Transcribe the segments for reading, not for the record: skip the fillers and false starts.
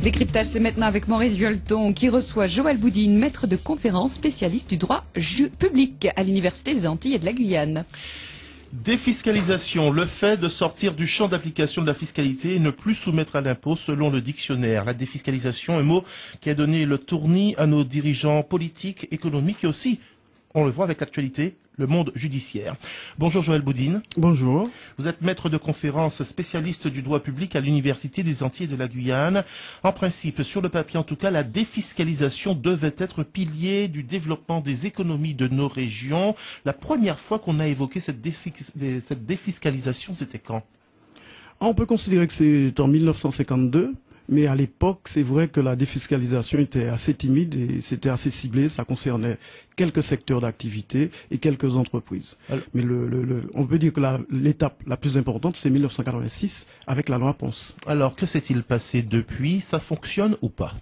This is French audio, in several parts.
Décryptage, c'est maintenant avec Maurice Violton qui reçoit Joël Boudine, maître de conférence spécialiste du droit public à l'Université des Antilles et de la Guyane. Défiscalisation, le fait de sortir du champ d'application de la fiscalité et ne plus soumettre à l'impôt selon le dictionnaire. La défiscalisation, un mot qui a donné le tournis à nos dirigeants politiques, économiques et aussi, on le voit avec l'actualité, le monde judiciaire. Bonjour Joël Boudine. Bonjour. Vous êtes maître de conférence spécialiste du droit public à l'Université des Antilles et de la Guyane. En principe, sur le papier en tout cas, la défiscalisation devait être pilier du développement des économies de nos régions. La première fois qu'on a évoqué cette défiscalisation, c'était quand? On peut considérer que c'est en 1952. Mais à l'époque, c'est vrai que la défiscalisation était assez timide et c'était assez ciblé. Ça concernait quelques secteurs d'activité et quelques entreprises. Mais on peut dire que l'étape la plus importante, c'est 1986 avec la loi Ponce. Alors, que s'est-il passé depuis? Ça fonctionne ou pas?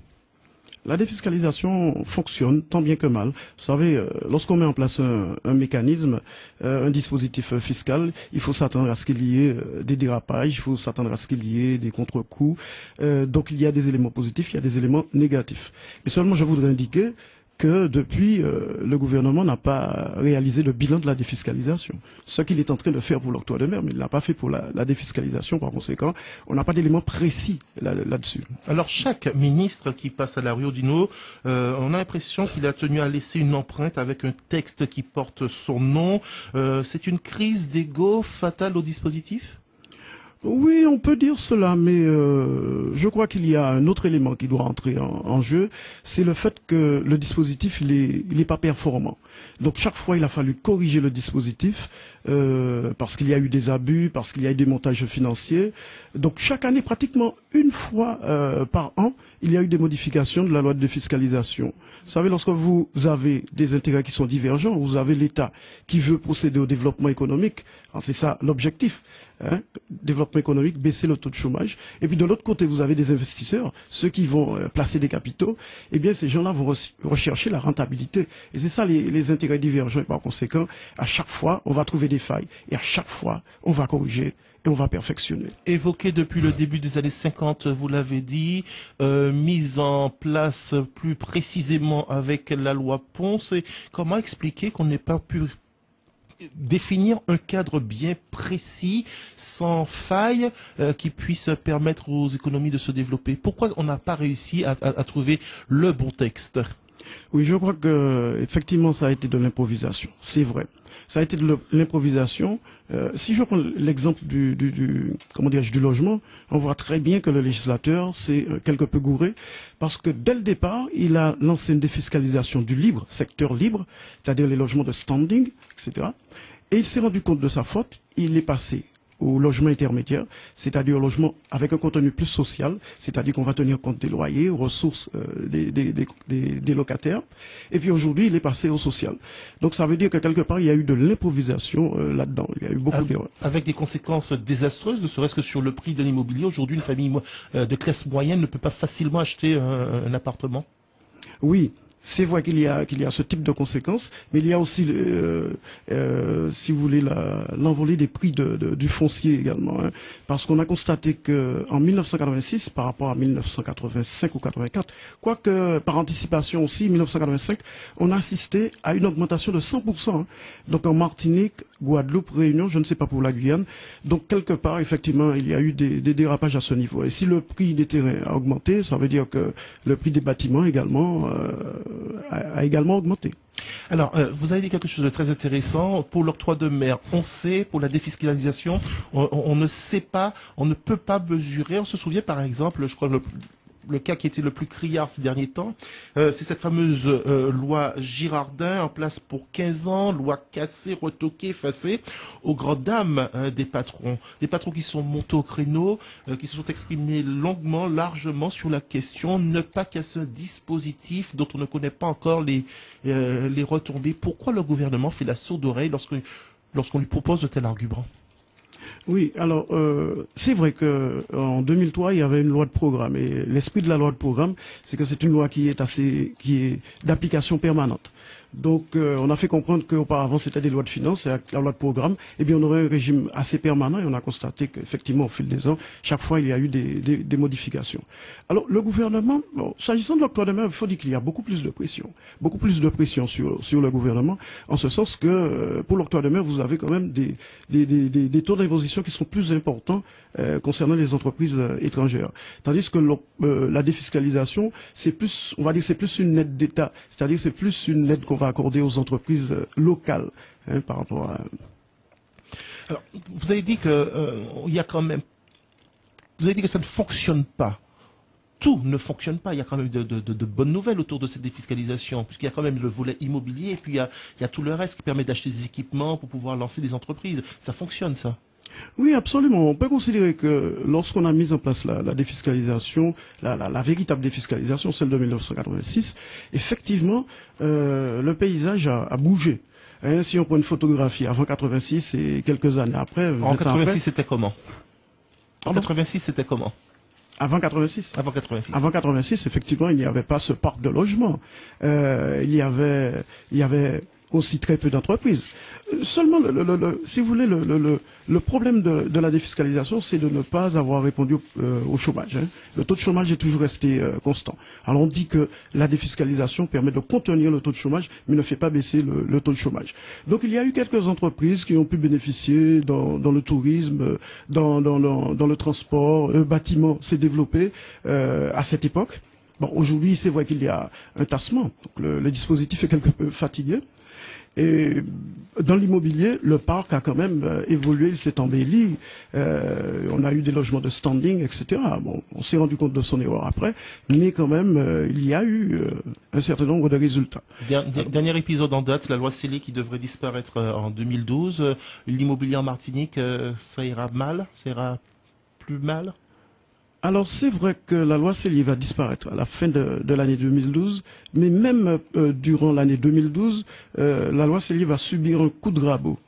La défiscalisation fonctionne tant bien que mal. Vous savez, lorsqu'on met en place un mécanisme, un dispositif fiscal, il faut s'attendre à ce qu'il y ait des dérapages, il faut s'attendre à ce qu'il y ait des contre-coups. Donc il y a des éléments positifs, il y a des éléments négatifs. Mais seulement je voudrais indiquer que depuis, le gouvernement n'a pas réalisé le bilan de la défiscalisation. Ce qu'il est en train de faire pour l'octroi de mer, mais il ne l'a pas fait pour la défiscalisation. Par conséquent, on n'a pas d'éléments précis là-dessus. Alors, chaque ministre qui passe à la Rio Dino, on a l'impression qu'il a tenu à laisser une empreinte avec un texte qui porte son nom. C'est une crise d'ego fatale au dispositif ? Oui, on peut dire cela, mais je crois qu'il y a un autre élément qui doit entrer en jeu, c'est le fait que le dispositif, il est pas performant. Donc chaque fois, il a fallu corriger le dispositif parce qu'il y a eu des abus, parce qu'il y a eu des montages financiers. Donc chaque année, pratiquement une fois par an, il y a eu des modifications de la loi de défiscalisation. Vous savez, lorsque vous avez des intérêts qui sont divergents, vous avez l'État qui veut procéder au développement économique. C'est ça l'objectif. Développement économique, baisser le taux de chômage. Et puis de l'autre côté, vous avez des investisseurs, ceux qui vont placer des capitaux. Eh bien, ces gens-là vont rechercher la rentabilité. Et c'est ça les intérêts divergents. Et par conséquent, à chaque fois, on va trouver des failles. Et à chaque fois, on va corriger. Et on va perfectionner. Évoqué depuis le début des années 50, vous l'avez dit, mise en place plus précisément avec la loi Ponce. Et comment expliquer qu'on n'ait pas pu définir un cadre bien précis, sans faille, qui puisse permettre aux économies de se développer? Pourquoi on n'a pas réussi à trouver le bon texte? Oui, je crois que effectivement ça a été de l'improvisation, c'est vrai. Ça a été de l'improvisation. Si je prends l'exemple du logement, on voit très bien que le législateur s'est quelque peu gouré parce que dès le départ, il a lancé une défiscalisation du libre, secteur libre, c'est-à-dire les logements de standing, etc. Et il s'est rendu compte de sa faute. Il est passé au logement intermédiaire, c'est-à-dire au logement avec un contenu plus social, c'est-à-dire qu'on va tenir compte des loyers, aux ressources des locataires. Et puis aujourd'hui, il est passé au social. Donc ça veut dire que quelque part, il y a eu de l'improvisation là-dedans. Il y a eu beaucoup d'erreurs. Avec des conséquences désastreuses, ne serait-ce que sur le prix de l'immobilier. Aujourd'hui, une famille de classe moyenne ne peut pas facilement acheter un appartement. Oui. C'est vrai qu'il y a ce type de conséquences, mais il y a aussi, si vous voulez, l'envolée des prix du foncier également, parce qu'on a constaté que en 1986, par rapport à 1985 ou 84, quoique par anticipation aussi, 1985, on a assisté à une augmentation de 100%. Donc en Martinique, Guadeloupe, Réunion, je ne sais pas pour la Guyane. Donc quelque part, effectivement, il y a eu des dérapages à ce niveau. Et si le prix des terrains a augmenté, ça veut dire que le prix des bâtiments également a également augmenté. Alors, vous avez dit quelque chose de très intéressant. Pour l'octroi de mer, on sait, pour la défiscalisation, on ne sait pas, on ne peut pas mesurer. On se souvient par exemple, je crois, le cas qui était le plus criard ces derniers temps, c'est cette fameuse loi Girardin en place pour 15 ans, loi cassée, retoquée, effacée, aux grandes dames des patrons qui sont montés au créneau, qui se sont exprimés longuement, largement sur la question, ne pas casser un dispositif dont on ne connaît pas encore les retombées. Pourquoi le gouvernement fait la sourde oreille lorsqu'on lui propose de tels arguments? Oui, alors c'est vrai que en 2003 il y avait une loi de programme et l'esprit de la loi de programme, c'est que c'est une loi qui est d'application permanente. Donc, on a fait comprendre qu'auparavant, c'était des lois de finances et la loi de programme. Eh bien, on aurait un régime assez permanent et on a constaté qu'effectivement, au fil des ans, chaque fois, il y a eu des modifications. Alors, le gouvernement, bon, s'agissant de l'octroi de mer, il faut dire qu'il y a beaucoup plus de pression sur le gouvernement, en ce sens que pour l'octroi de mer, vous avez quand même des taux d'imposition qui sont plus importants concernant les entreprises étrangères. Tandis que la défiscalisation, c'est plus, on va dire, c'est plus une aide d'État, c'est-à-dire c'est plus une aide qu'on va accorder aux entreprises locales par rapport à. Alors, vous avez dit que il y a quand même, vous avez dit que ça ne fonctionne pas. Tout ne fonctionne pas. Il y a quand même de bonnes nouvelles autour de cette défiscalisation, puisqu'il y a quand même le volet immobilier et puis il y a tout le reste qui permet d'acheter des équipements pour pouvoir lancer des entreprises. Ça fonctionne, ça. Oui, absolument. On peut considérer que lorsqu'on a mis en place la défiscalisation, la véritable défiscalisation, celle de 1986, effectivement, le paysage a bougé. Hein, si on prend une photographie avant 86 et quelques années après... En 86, c'était comment? En Pardon 86, c'était comment? Avant 86. Avant 86. Avant 86, effectivement, il n'y avait pas ce parc de logement. Il y avait aussi très peu d'entreprises. Seulement, si vous voulez, le problème de la défiscalisation, c'est de ne pas avoir répondu au chômage. Hein. Le taux de chômage est toujours resté constant. Alors on dit que la défiscalisation permet de contenir le taux de chômage, mais ne fait pas baisser le taux de chômage. Donc il y a eu quelques entreprises qui ont pu bénéficier dans le tourisme, dans le transport, le bâtiment s'est développé à cette époque. Bon, aujourd'hui, c'est vrai qu'il y a un tassement. Donc le dispositif est quelque peu fatigué. Et dans l'immobilier, le parc a quand même évolué, il s'est embelli. On a eu des logements de standing, etc. Bon, on s'est rendu compte de son erreur après, mais quand même, il y a eu un certain nombre de résultats. Dernier épisode en date, la loi Célie qui devrait disparaître en 2012. L'immobilier en Martinique, ça ira mal? Ça ira plus mal? Alors c'est vrai que la loi Célie va disparaître à la fin de l'année 2012, mais même durant l'année 2012, la loi Célie va subir un coup de rabot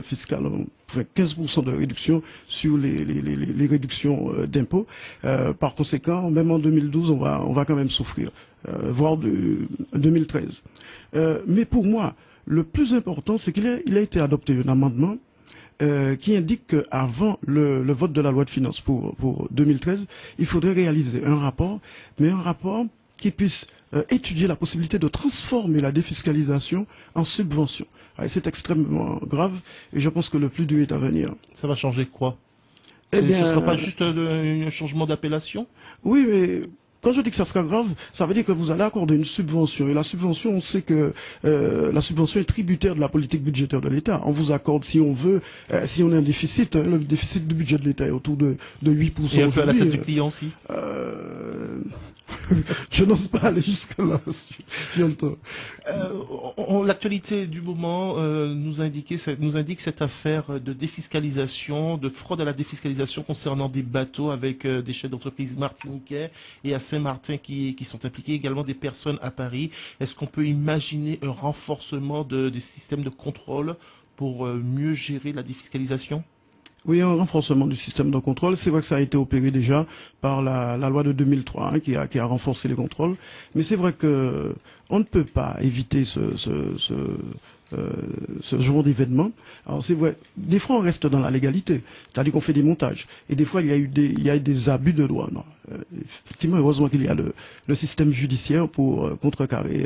fiscal, enfin 15% de réduction sur les réductions d'impôts. Par conséquent, même en 2012, on va quand même souffrir, voire de 2013. Mais pour moi, le plus important, c'est qu'il a été adopté un amendement qui indique qu'avant le vote de la loi de finances pour 2013, il faudrait réaliser un rapport, mais un rapport qui puisse étudier la possibilité de transformer la défiscalisation en subvention. C'est extrêmement grave et je pense que le plus dur est à venir. Ça va changer quoi? Eh bien, ce ne sera pas juste un changement d'appellation? Oui, mais... Quand je dis que ça sera grave, ça veut dire que vous allez accorder une subvention. Et la subvention, on sait que la subvention est tributaire de la politique budgétaire de l'État. On vous accorde, si on veut, si on a un déficit, le déficit du budget de l'État est autour de 8% Et un peu à la tête aujourd'hui. du client aussi. Je n'ose pas aller jusque-là. L'actualité du moment nous indique cette affaire de défiscalisation, de fraude à la défiscalisation concernant des bateaux avec des chefs d'entreprise martiniquais et à Saint-Martin qui sont impliqués, également des personnes à Paris. Est-ce qu'on peut imaginer un renforcement des systèmes de contrôle pour mieux gérer la défiscalisation? Oui, un renforcement du système de contrôle. C'est vrai que ça a été opéré déjà par la loi de 2003 qui a renforcé les contrôles. Mais c'est vrai que on ne peut pas éviter ce genre d'événement. Alors c'est vrai, des fois on reste dans la légalité, c'est-à-dire qu'on fait des montages. Et des fois il y a eu des abus de droit. Non. Effectivement, heureusement qu'il y a le système judiciaire pour contrecarrer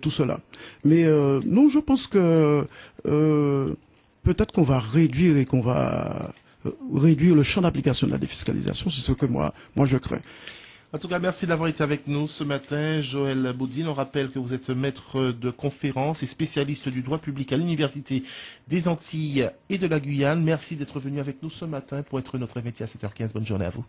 tout cela. Mais non, je pense que peut-être qu'on va réduire et qu'on va réduire le champ d'application de la défiscalisation. C'est ce que moi je crains. En tout cas, merci d'avoir été avec nous ce matin, Joël Boudine. On rappelle que vous êtes maître de conférences et spécialiste du droit public à l'Université des Antilles et de la Guyane. Merci d'être venu avec nous ce matin pour être notre invité à 7h15. Bonne journée à vous.